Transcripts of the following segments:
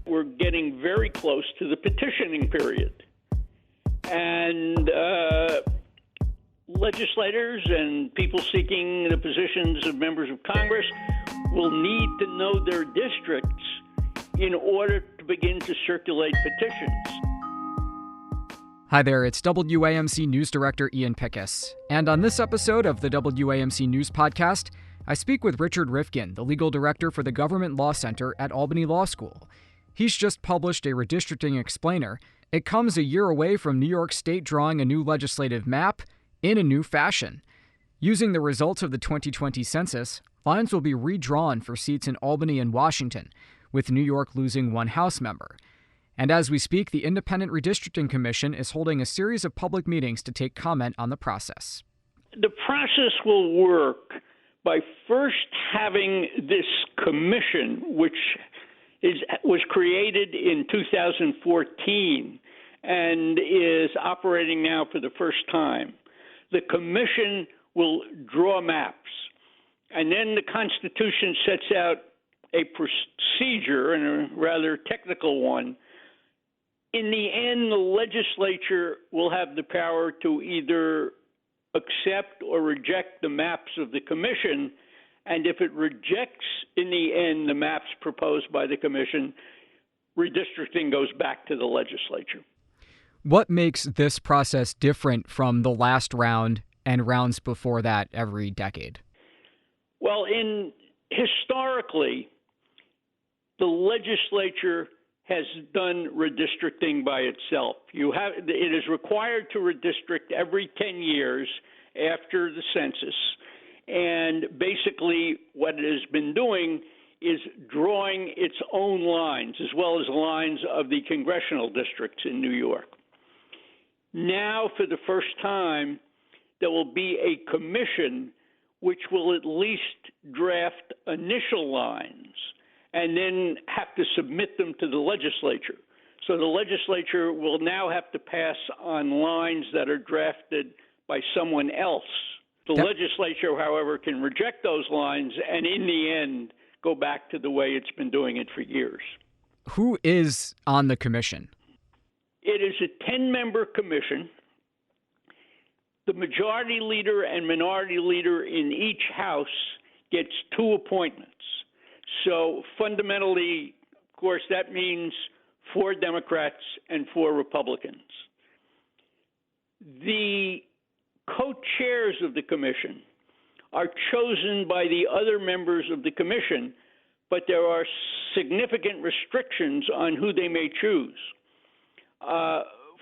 We're getting very close to the petitioning period. And legislators and people seeking the positions of members of Congress will need to know their districts in order to begin to circulate petitions. Hi there, it's WAMC News Director Ian Pickus. And on this episode of the WAMC News Podcast, I speak with Richard Rifkin, the Legal Director for the Government Law Center at Albany Law School. He's just published a redistricting explainer. It comes a year away from New York State drawing a new legislative map in a new fashion. Using the results of the 2020 census, lines will be redrawn for seats in Albany and Washington, with New York losing one House member. And as we speak, the Independent Redistricting Commission is holding a series of public meetings to take comment on the process. The process will work by first having this commission, which was created in 2014 and is operating now for the first time. The commission will draw maps, and then the Constitution sets out a procedure, and a rather technical one. In the end, the legislature will have the power to either accept or reject the maps of the commission, and if it rejects, in the end, the maps proposed by the commission, redistricting goes back to the legislature. What makes this process different from the last round and rounds before that every decade? Well, historically, the legislature has done redistricting by itself. It is required to redistrict every 10 years after the census. And basically what it has been doing is drawing its own lines, as well as lines of the congressional districts in New York. Now, for the first time, there will be a commission which will at least draft initial lines and then have to submit them to the legislature. So the legislature will now have to pass on lines that are drafted by someone else. The legislature, however, can reject those lines and in the end go back to the way it's been doing it for years. Who is on the commission? It is a 10-member commission. The majority leader and minority leader in each house gets 2 appointments. So fundamentally, of course, that means 4 Democrats and 4 Republicans. The co-chairs of the commission are chosen by the other members of the commission, but there are significant restrictions on who they may choose.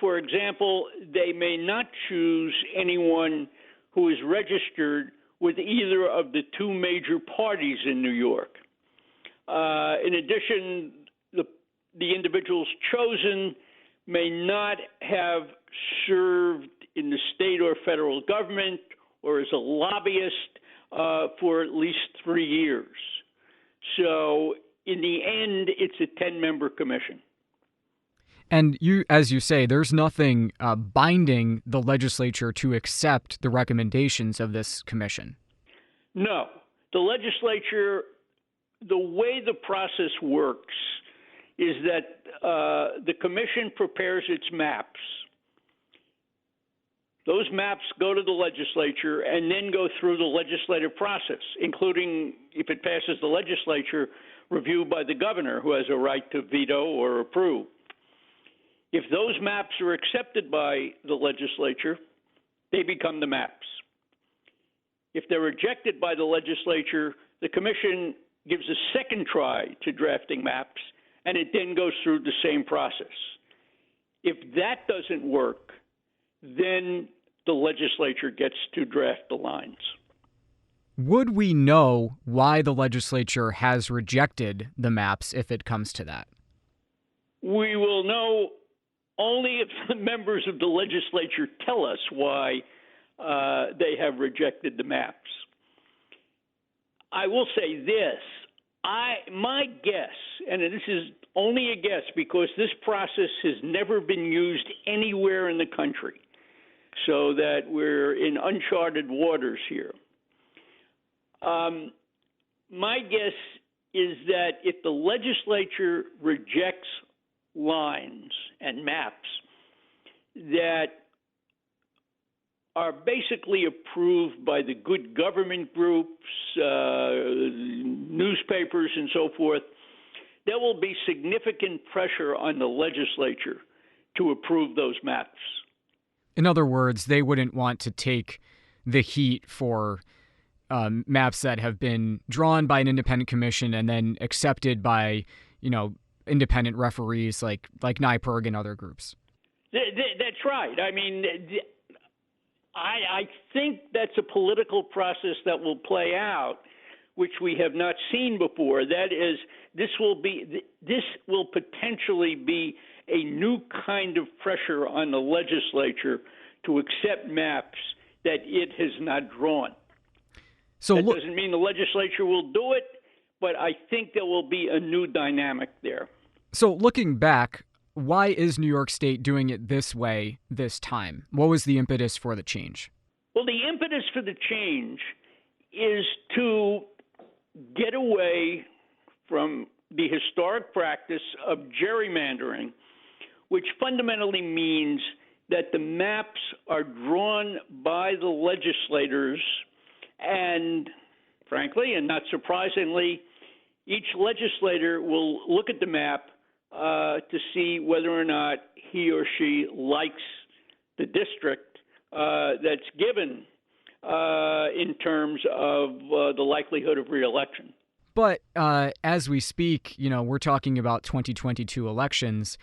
For example, they may not choose anyone who is registered with either of the 2 major parties in New York. In addition, the individuals chosen may not have served in the state or federal government or as a lobbyist for at least 3 years. So in the end, it's a 10-member commission. And as you say, there's nothing binding the legislature to accept the recommendations of this commission. No. The legislature, the way the process works is that the commission prepares its maps. Those maps go to the legislature and then go through the legislative process, including, if it passes the legislature, review by the governor, who has a right to veto or approve. If those maps are accepted by the legislature, they become the maps. If they're rejected by the legislature, the commission gives a second try to drafting maps, and it then goes through the same process. If that doesn't work, then the legislature gets to draft the lines. Would we know why the legislature has rejected the maps if it comes to that? We will know only if the members of the legislature tell us why they have rejected the maps. I will say this. My guess, and this is only a guess because this process has never been used anywhere in the country, so that we're in uncharted waters here. My guess is that if the legislature rejects lines and maps that are basically approved by the good government groups, newspapers, and so forth, there will be significant pressure on the legislature to approve those maps. In other words, they wouldn't want to take the heat for maps that have been drawn by an independent commission and then accepted by, independent referees like NYPIRG and other groups. That's right. I mean, I think that's a political process that will play out, which we have not seen before. That is, this will potentially be a new kind of pressure on the legislature to accept maps that it has not drawn. So that doesn't mean the legislature will do it, but I think there will be a new dynamic there. So looking back, why is New York State doing it this way this time? What was the impetus for the change? Well, the impetus for the change is to get away from the historic practice of gerrymandering, which fundamentally means that the maps are drawn by the legislators, and frankly, and not surprisingly, each legislator will look at the map to see whether or not he or she likes the district that's given in terms of the likelihood of reelection. But as we speak, we're talking about 2022 elections.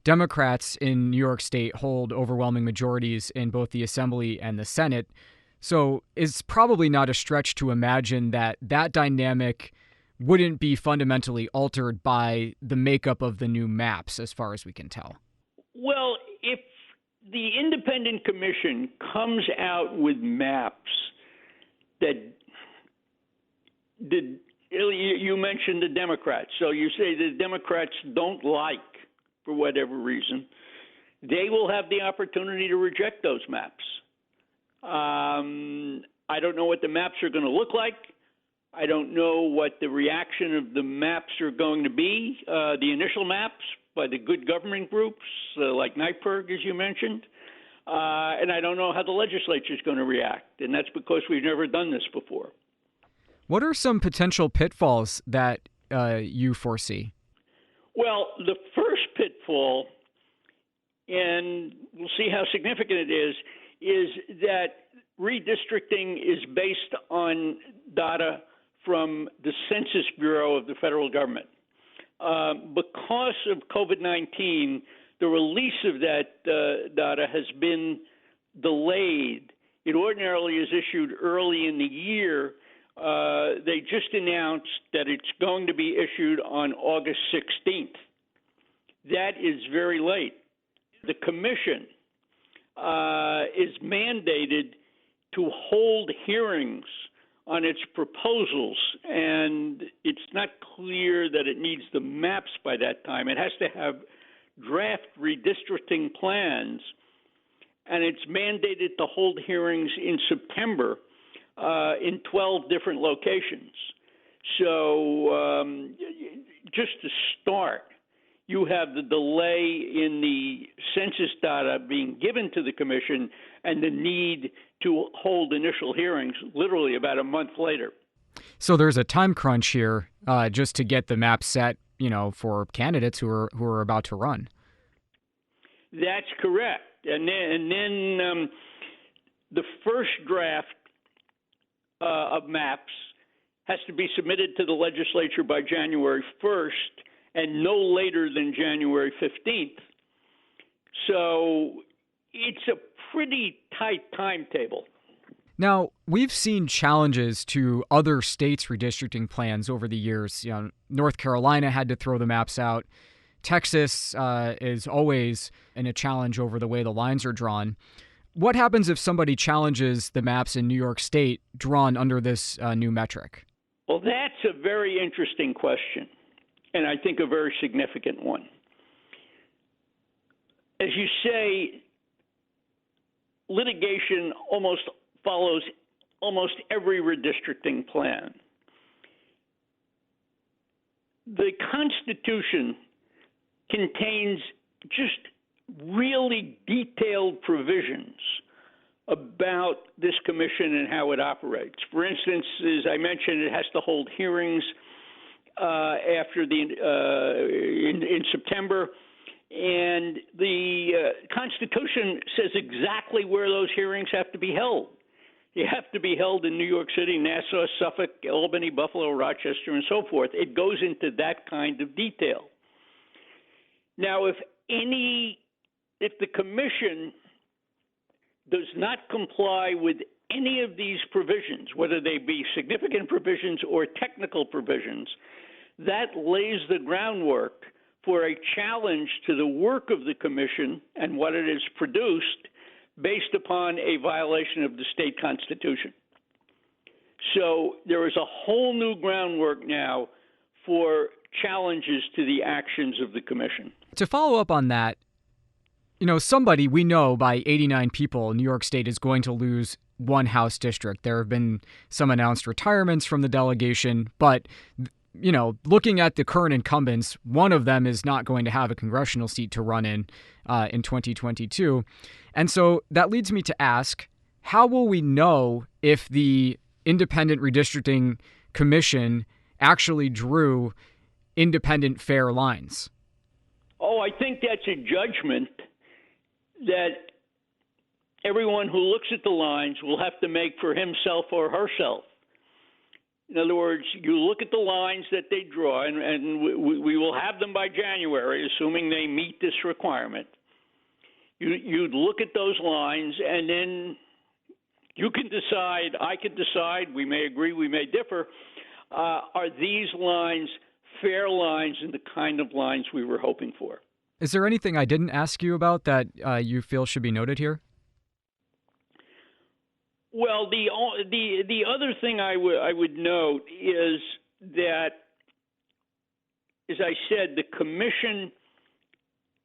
Democrats in New York State hold overwhelming majorities in both the Assembly and the Senate. So it's probably not a stretch to imagine that dynamic wouldn't be fundamentally altered by the makeup of the new maps, as far as we can tell. Well, if the Independent Commission comes out with maps that you mentioned the Democrats, so you say the Democrats don't like, for whatever reason, they will have the opportunity to reject those maps. I don't know what the maps are going to look like. I don't know what the reaction of the maps are going to be, the initial maps by the good government groups like NYPIRG, as you mentioned. And I don't know how the legislature is going to react, and that's because we've never done this before. What are some potential pitfalls that you foresee? Well, the first pitfall, and we'll see how significant it is that redistricting is based on data from the Census Bureau of the federal government. Because of COVID-19, the release of that data has been delayed. It ordinarily is issued early in the year. They just announced that it's going to be issued on August 16th. That is very late. The commission is mandated to hold hearings on its proposals, and it's not clear that it needs the maps by that time. It has to have draft redistricting plans, and it's mandated to hold hearings in September in 12 different locations. So just to start, you have the delay in the census data being given to the commission and the need to hold initial hearings literally about a month later. So there's a time crunch here just to get the map set, for candidates who are about to run. That's correct. And then the first draft of maps has to be submitted to the legislature by January 1st and no later than January 15th. So it's a pretty tight timetable. Now, we've seen challenges to other states' redistricting plans over the years. North Carolina had to throw the maps out. Texas is always in a challenge over the way the lines are drawn. What happens if somebody challenges the maps in New York State drawn under this new metric? Well, that's a very interesting question, and I think a very significant one. As you say, litigation almost follows almost every redistricting plan. the Constitution contains just really detailed provisions about this commission and how it operates. For instance, as I mentioned, it has to hold hearings after in September, and the Constitution says exactly where those hearings have to be held. They have to be held in New York City, Nassau, Suffolk, Albany, Buffalo, Rochester, and so forth. It goes into that kind of detail. Now, if the commission does not comply with any of these provisions, whether they be significant provisions or technical provisions, that lays the groundwork for a challenge to the work of the commission and what it has produced based upon a violation of the state constitution. So there is a whole new groundwork now for challenges to the actions of the commission. To follow up on that, somebody we know by 89 people, New York State is going to lose one House district. There have been some announced retirements from the delegation, but looking at the current incumbents, one of them is not going to have a congressional seat to run in 2022. And so that leads me to ask, how will we know if the Independent Redistricting Commission actually drew independent, fair lines? Oh, I think that's a judgment that everyone who looks at the lines will have to make for himself or herself. In other words, you look at the lines that they draw, and we will have them by January, assuming they meet this requirement. You'd look at those lines, and then you can decide, I could decide, we may agree, we may differ, are these lines fair lines and the kind of lines we were hoping for? Is there anything I didn't ask you about that you feel should be noted here? Well, the other thing I would note is that, as I said, the commission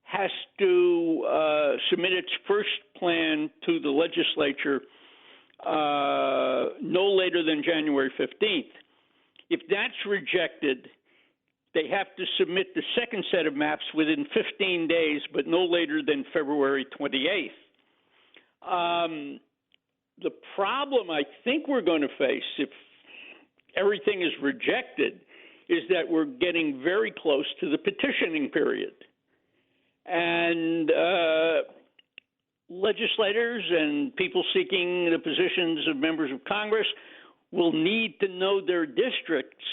has to submit its first plan to the legislature no later than January 15th. If that's rejected, they have to submit the second set of maps within 15 days, but no later than February 28th. The problem I think we're going to face if everything is rejected is that we're getting very close to the petitioning period. And legislators and people seeking the positions of members of Congress will need to know their districts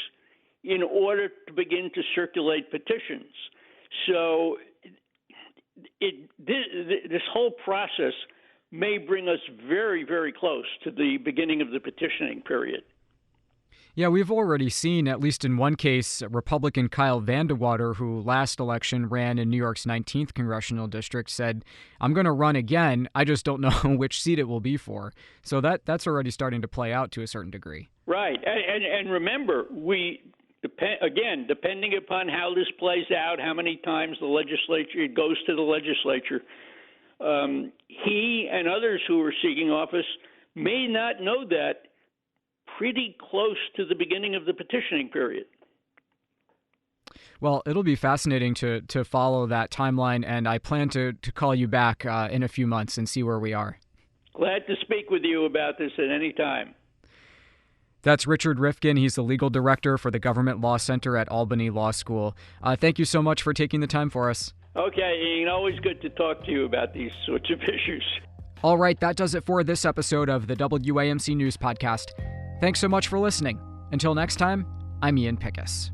in order to begin to circulate petitions. So this whole process may bring us very, very close to the beginning of the petitioning period. Yeah, we've already seen, at least in one case, Republican Kyle Vandewater, who last election ran in New York's 19th congressional district, said, I'm going to run again. I just don't know which seat it will be for. So that's already starting to play out to a certain degree. Right. And remember, depending upon how this plays out, how many times it goes to the legislature, he and others who are seeking office may not know that pretty close to the beginning of the petitioning period. Well, it'll be fascinating to follow that timeline, and I plan to call you back in a few months and see where we are. Glad to speak with you about this at any time. That's Richard Rifkin. He's the legal director for the Government Law Center at Albany Law School. Thank you so much for taking the time for us. Okay, Ian, always good to talk to you about these sorts of issues. All right, that does it for this episode of the WAMC News Podcast. Thanks so much for listening. Until next time, I'm Ian Pickus.